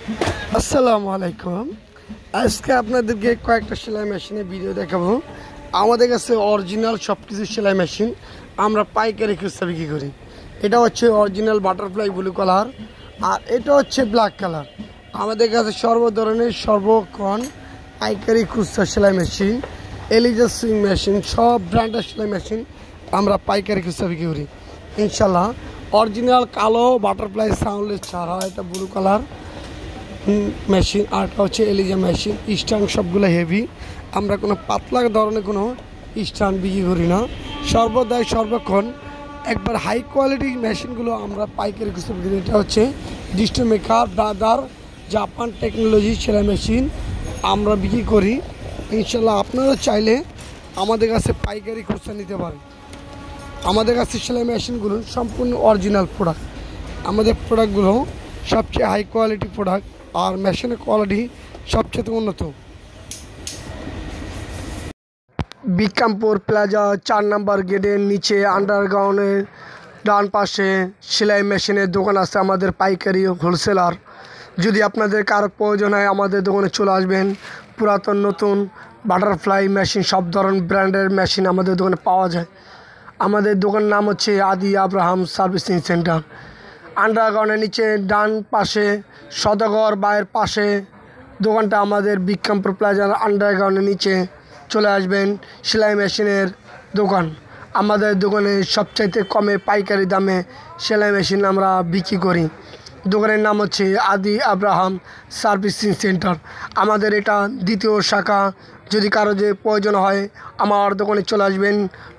আসসালামু আলাইকুম। আজকে আপনাদেরকে কয়েকটা সেলাই মেশিনের ভিডিও দেখাবো। আমাদের কাছে অরিজিনাল সব কিছু সেলাই মেশিন আমরা পাইকারি খুচরা বিক্রি করি। এটা হচ্ছে অরিজিনাল বাটারফ্লাই ব্লু কালার, আর এটা হচ্ছে ব্ল্যাক কালার। আমাদের কাছে সর্ব ধরনের সর্বক্ষণ পাইকারি খুচরা সেলাই মেশিন, এলিজা সুইং মেশিন, সব ব্র্যান্ডের সেলাই মেশিন আমরা পাইকারি খুচরা বিক্রি করি ইনশাল্লাহ। অরিজিনাল কালো বাটারফ্লাই সাউন্ডলেস ছাড়া এটা ব্লু কালার মেশিন, আর একটা হচ্ছে এলিজা মেশিন। স্ট্যান্ড সবগুলো হেভি, আমরা কোনো পাতলা ধরনের কোনো স্ট্যান্ড বিক্রি করি না। সর্বদাই সর্বক্ষণ একবার হাই কোয়ালিটির মেশিনগুলো আমরা পাইকারি খুচরা বিক্রি করি। এটা হচ্ছে ডিস্টো মেকার ব্রাদার জাপান টেকনোলজি সেলাই মেশিন আমরা বিক্রি করি ইনশাল্লাহ। আপনারা চাইলে আমাদের কাছে পাইকারি খুচরা নিতে পারেন। আমাদের কাছে সেলাই মেশিনগুলো সম্পূর্ণ অরিজিনাল প্রোডাক্ট। আমাদের প্রোডাক্টগুলো সবচেয়ে হাই কোয়ালিটি প্রোডাক্ট, আর মেশিনের কোয়ালিটি সবচেয়ে উন্নত। বিক্রমপুর প্লাজা 4 নম্বর গেটের নিচে আন্ডারগ্রাউন্ডের ডান পাশে সেলাই মেশিনের দোকান আছে আমাদের, পাইকারি হোলসেলার। যদি আপনাদের কারো প্রয়োজন হয় আমাদের দোকানে চলে আসবেন। পুরাতন নতুন বাটারফ্লাই মেশিন সব ধরনের ব্র্যান্ডের মেশিন আমাদের দোকানে পাওয়া যায়। আমাদের দোকানের নাম হচ্ছে আদি আব্রাহাম সার্ভিসিং সেন্টার। আন্ডারগ্রাউন্ডের নিচে ডান পাশে সদাগর বাইয়ের পাশে দোকানটা আমাদের। বিক্রমপুর প্লাজার আন্ডারগ্রাউন্ডের নিচে চলে আসবেন, সেলাই মেশিনের দোকান। আমাদের দোকানে সবচাইতে কমে পাইকারি দামে সেলাই মেশিন আমরা বিক্রি করি। দোকানের নাম হচ্ছে আদি আব্রাহাম সার্ভিসিং সেন্টার। আমাদের এটা দ্বিতীয় শাখা। যদি কারো যে প্রয়োজন হয় আমার দোকানে চলে আসবেন।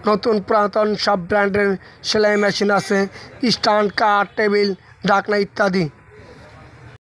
নতুন পুরাতন সব ব্র্যান্ডের সেলাই মেশিন আছে, স্ট্যান্ড, কাঠ, টেবিল, ঢাকনা ইত্যাদি।